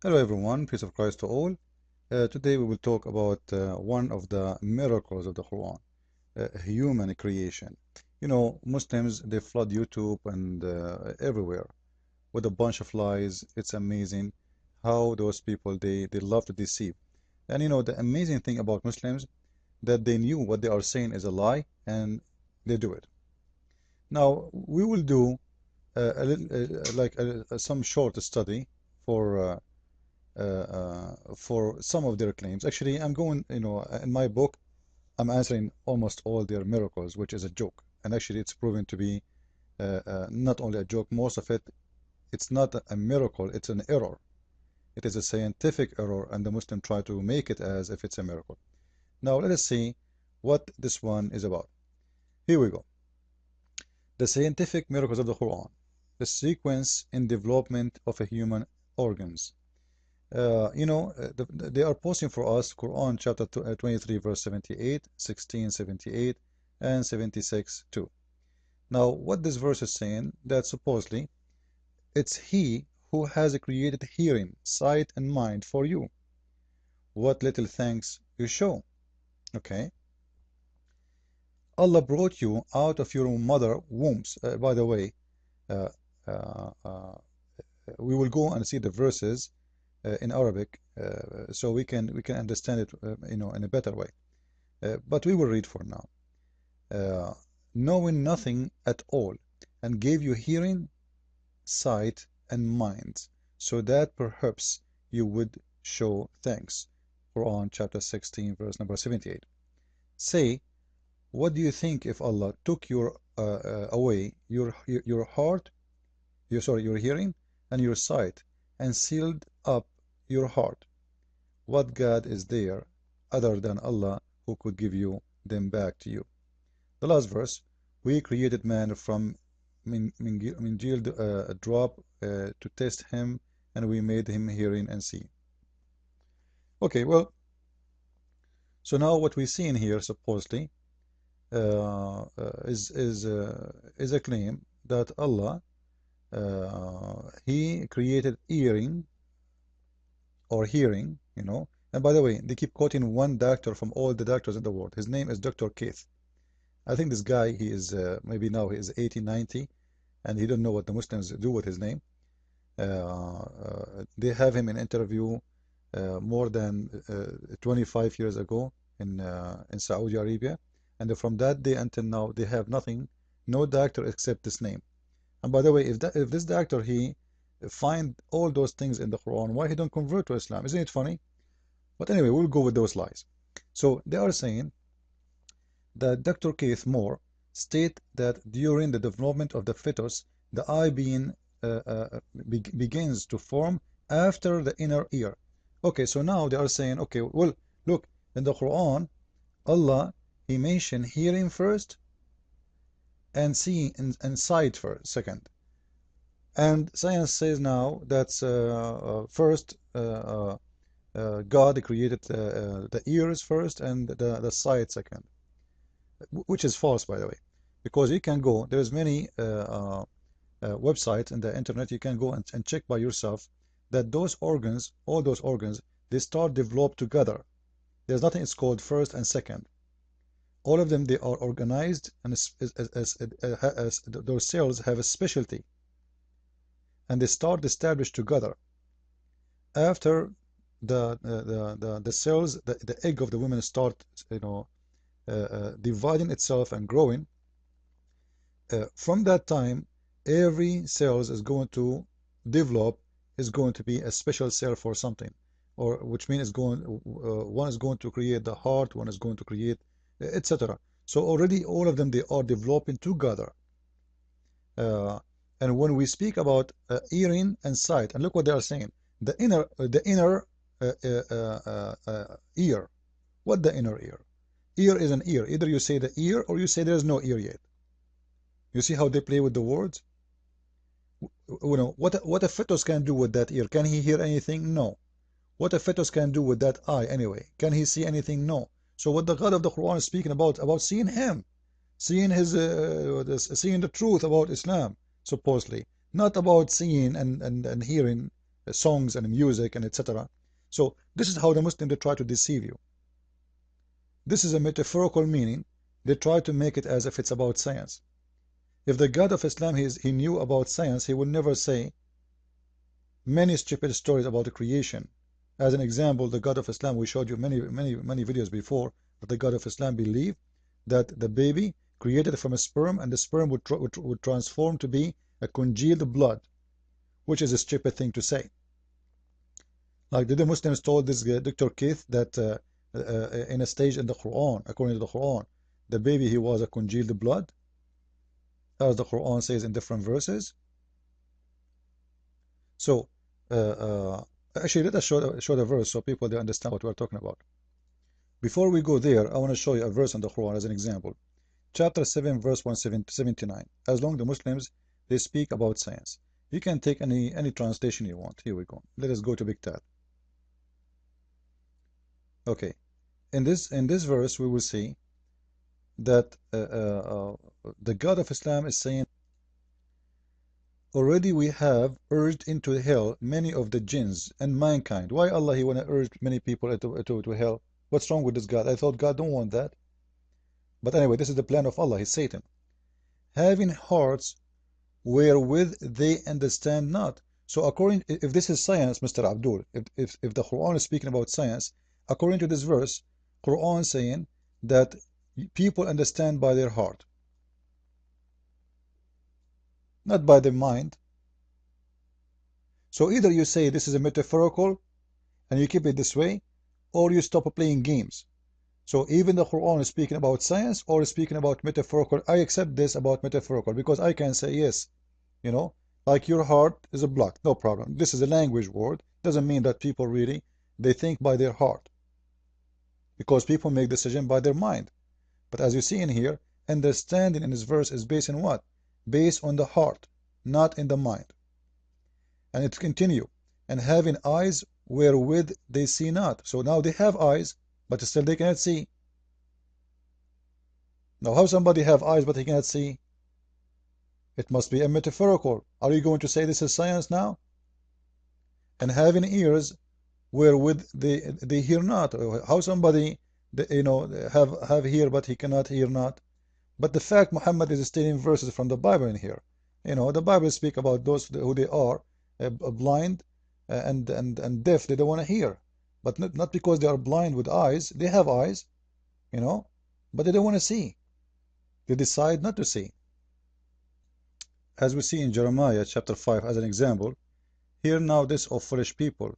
Hello everyone, peace of Christ to all. Today we will talk about one of the miracles of the Quran, human creation. You know, Muslims, they flood YouTube and everywhere with a bunch of lies. It's amazing how those people, they love to deceive. And you know, the amazing thing about Muslims, that they knew what they are saying is a lie and they do it. Now, we will do a little, some short study for for some of their claims. Actually, I'm going, in my book, I'm answering almost all their miracles, which is a joke. And actually, it's proven to be not only a joke, most of it, it's not a miracle, it's an error. It is a scientific error, and the Muslim try to make it as if it's a miracle. Now, let us see what this one is about. Here we go. The scientific miracles of the Quran, the sequence in development of a human organs. They are posting for us Quran chapter 23, verse 78, 16, 78, and 76 too. Now, what this verse is saying, that supposedly it's He who has created hearing, sight, and mind for you. What little thanks you show. Okay. Allah brought you out of your mother wombs. By the way, uh, uh, uh, we will go and see the verses in Arabic, so we can understand it, in a better way. But we will read for now. Knowing nothing at all, and gave you hearing, sight, and mind, so that perhaps you would show thanks. Quran chapter 16, verse number 78. Say, what do you think if Allah took away your heart, your hearing, and your sight, and sealed up your heart? What God is there other than Allah who could give you them back to you? The last verse, we created man from mingled drop to test him, and we made him hearing and see. Okay, well, so now what we see in here supposedly is a claim that Allah He created earring or hearing, And by the way, they keep quoting one doctor from all the doctors in the world. His name is Dr. Keith. I think this guy, he is maybe now he is 80, 90, and he don't know what the Muslims do with his name. They have him in interview more than 25 years ago in Saudi Arabia, and from that day until now, they have nothing, no doctor except this name. And by the way, if this doctor he find all those things in the Quran, why he don't convert to Islam? Isn't it funny? But anyway, we'll go with those lies. So they are saying that Dr. Keith Moore state that during the development of the fetus, the eye begins to form after the inner ear. Okay, so now they are saying, okay, well, look, in the Quran, Allah, He mentioned hearing first and seeing and sight first, second. And science says now that first God created the ears first and the sight second, which is false, by the way, because you can go, there's many websites in the internet, you can go and check by yourself that those organs, all those organs, they start develop together. There's nothing it's called first and second. All of them, they are organized, and as those cells have a specialty, and they start established together. After the cells, the egg of the woman start, dividing itself and growing. From that time, every cells is going to develop, is going to be a special cell for something, or which means one is going to create the heart, one is going to create, etc. So already all of them, they are developing together. And when we speak about hearing and sight, and look what they are saying, the inner ear. What the inner ear? Ear is an ear. Either you say the ear or you say there's no ear yet. You see how they play with the words? What a fetus can do with that ear? Can he hear anything? No. What a fetus can do with that eye anyway? Can he see anything? No. So what the God of the Quran is speaking about seeing him, seeing his seeing the truth about Islam, supposedly, not about seeing and hearing songs and music and etc. So this is how the Muslims they try to deceive you. This is a metaphorical meaning. They try to make it as if it's about science. If the God of Islam he knew about science, he would never say many stupid stories about the creation. As an example, the God of Islam, we showed you many videos before, that the God of Islam believed that the baby created from a sperm, and the sperm would transform to be a congealed blood, which is a stupid thing to say. Like the Muslims told this Dr. Keith that in a stage in the Quran, according to the Quran, the baby he was a congealed blood, as the Quran says in different verses. So actually, let us show the verse so people they understand what we're talking about. Before we go there, I want to show you a verse in the Quran as an example. Chapter 7, verse 179. As long the Muslims they speak about science. You can take any translation you want. Here we go. Let us go to Big Tat. Okay. In this verse, we will see that the God of Islam is saying, already we have urged into hell many of the jinns and mankind. Why Allah he want to urge many people to hell? What's wrong with this God? I thought God don't want that. But anyway, this is the plan of Allah. He's Satan. Having hearts wherewith they understand not. So according, if this is science, Mr. Abdul, if the Quran is speaking about science, according to this verse, Quran saying that people understand by their heart, not by the mind. So either you say this is a metaphorical and you keep it this way, or you stop playing games. So even the Quran is speaking about science or is speaking about metaphorical. I accept this about metaphorical because I can say yes, you know, like your heart is a block, no problem. This is a language word. Doesn't mean that people really they think by their heart, because people make decision by their mind. But as you see in here, understanding in this verse is based on what? Based on the heart, not in the mind. And it continue, and having eyes wherewith they see not. So now they have eyes, but still they cannot see. Now how somebody have eyes but he cannot see? It must be a metaphorical. Are you going to say this is science now? And having ears wherewith they hear not. How somebody have hear but he cannot hear not? But the fact Muhammad is stating verses from the Bible in here. The Bible speak about those who they are blind and deaf. They don't want to hear, but not because they are blind with eyes. They have eyes, but they don't want to see. They decide not to see. As we see in Jeremiah chapter 5 as an example, hear now this, O foolish people,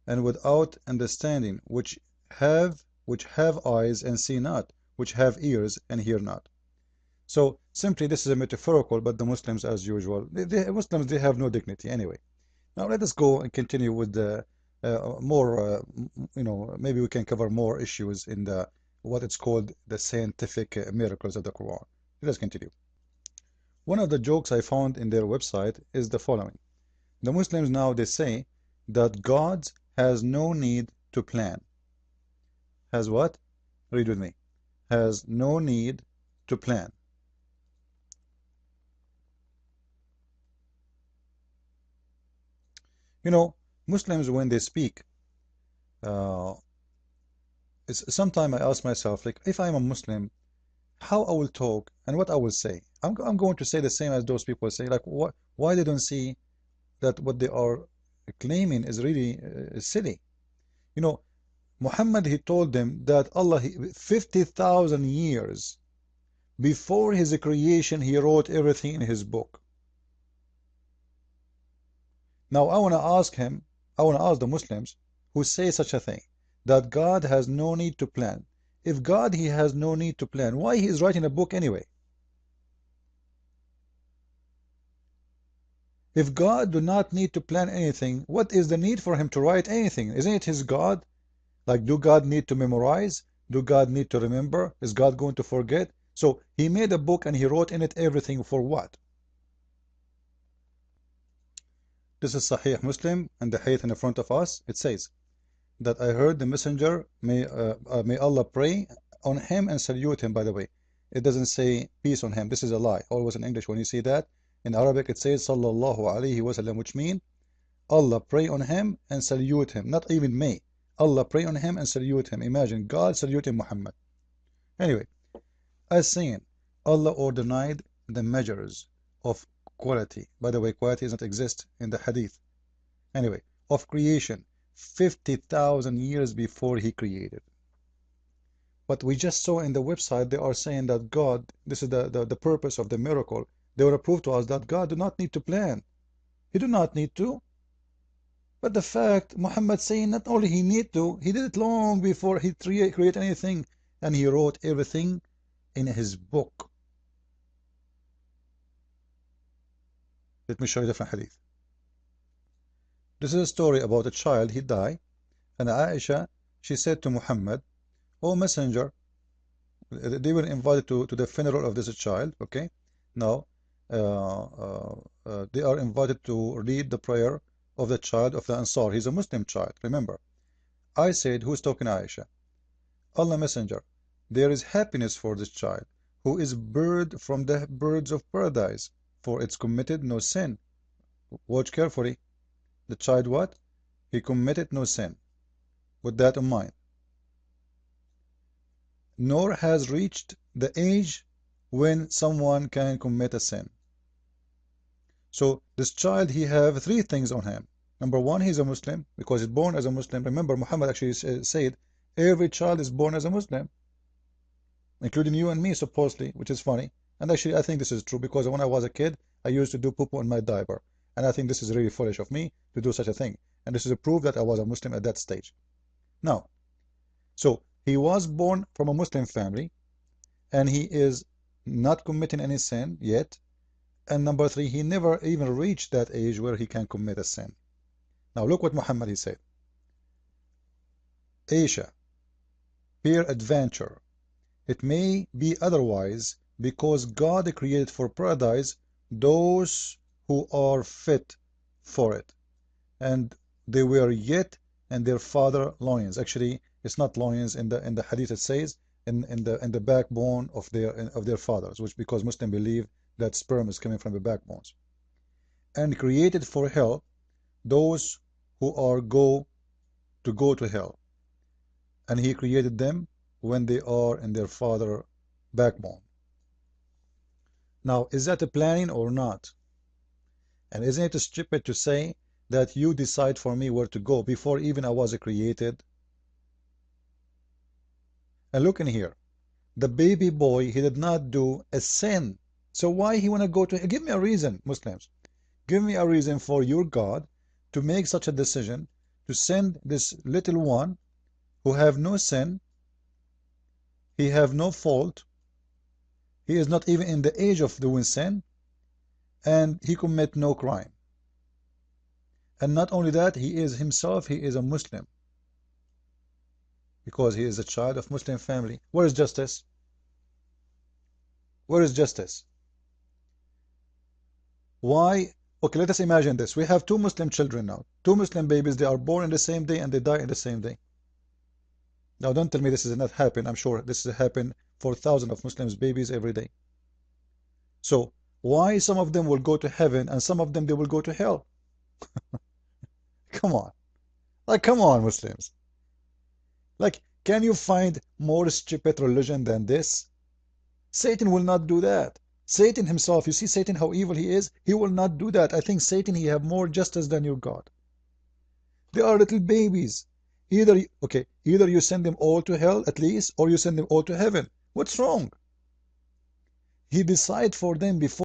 and without understanding, which have eyes and see not, which have ears and hear not. So simply this is a metaphorical, but the Muslims as usual, the Muslims they have no dignity anyway. Now let us go and continue with the more, maybe we can cover more issues in the what it's called the scientific miracles of the Quran. Let us continue. One of the jokes I found in their website is the following. The Muslims now they say that God has no need to plan. Has what? Read with me. Has no need to plan. Muslims when they speak, sometimes I ask myself, like, if I'm a Muslim, how I will talk and what I will say. I'm going to say the same as those people say. Like, why they don't see that what they are claiming is really silly? Muhammad he told them that Allah 50,000 years before his creation he wrote everything in his book. Now I want to ask the Muslims who say such a thing, that God has no need to plan. If God he has no need to plan, why he is writing a book anyway? If God do not need to plan anything, what is the need for him to write anything? Isn't it his God? Like, do God need to memorize? Do God need to remember? Is God going to forget? So he made a book and he wrote in it everything for what? This is Sahih Muslim, and the hadith in front of us. It says that I heard the messenger, may Allah pray on him and salute him. By the way, it doesn't say peace on him. This is a lie. Always in English when you see that. In Arabic it says Sallallahu Alaihi Wasallam, which means Allah pray on him and salute him. Not even me. Allah pray on him and salute him. Imagine God saluting Muhammad. Anyway, as seen, Allah ordained the measures of quality. By the way, quality does not exist in the hadith. Anyway, of creation 50,000 years before he created. But we just saw in the website they are saying that God, this is the purpose of the miracle. They will prove to us that God do not need to plan. He do not need to. But the fact, Muhammad saying not only he need to, he did it long before he created anything, and he wrote everything in his book. Let me show you different hadith. This is a story about a child, he died, and Aisha, she said to Muhammad, "O messenger," they were invited to the funeral of this child, okay? Now, they are invited to read the prayer of the child of the Ansar. He's a Muslim child, remember. I said, who's talking Aisha? Allah Messenger, there is happiness for this child, who is bird from the birds of paradise, for it's committed no sin. Watch carefully. The child what? He committed no sin. With that in mind. Nor has reached the age when someone can commit a sin. So this child, he have three things on him. Number one, he's a Muslim because he's born as a Muslim. Remember, Muhammad actually said every child is born as a Muslim, including you and me, supposedly, which is funny. And actually, I think this is true because when I was a kid, I used to do poo-poo in my diaper. And I think this is really foolish of me to do such a thing. And this is a proof that I was a Muslim at that stage. Now, so he was born from a Muslim family, and he is not committing any sin yet. And number three, he never even reached that age where he can commit a sin. Now look what Muhammad he said. Aisha, peradventure, it may be otherwise, because God created for paradise those who are fit for it, and they were yet in their father loins. Actually, it's not loins in the hadith. It says in the backbone of their fathers, which because Muslims believe that sperm is coming from the backbones, and created for hell those who are go to hell, and he created them when they are in their father backbone. Now, is that a planning or not? And isn't it stupid to say that you decide for me where to go before even I was created? And look in here, the baby boy, he did not do a sin. So why he want to go to? Give me a reason, Muslims. Give me a reason for your God to make such a decision to send this little one who have no sin, he have no fault, he is not even in the age of doing sin, and he commit no crime. And not only that, he is himself, he is a Muslim, because he is a child of Muslim family. Where is justice? Where is justice? Why? Okay, let us imagine this. We have two Muslim children now. Two Muslim babies. They are born in the same day and they die in the same day. Now, don't tell me this does not happen. I'm sure this has happened for thousands of Muslims babies every day. So, why some of them will go to heaven and some of them they will go to hell? Come on. Like, come on, Muslims. Like, can you find more stupid religion than this? Satan will not do that. Satan himself, you see Satan, how evil he is? He will not do that. I think Satan, he have more justice than your God. They are little babies. Either you send them all to hell at least, or you send them all to heaven. What's wrong? He decide for them before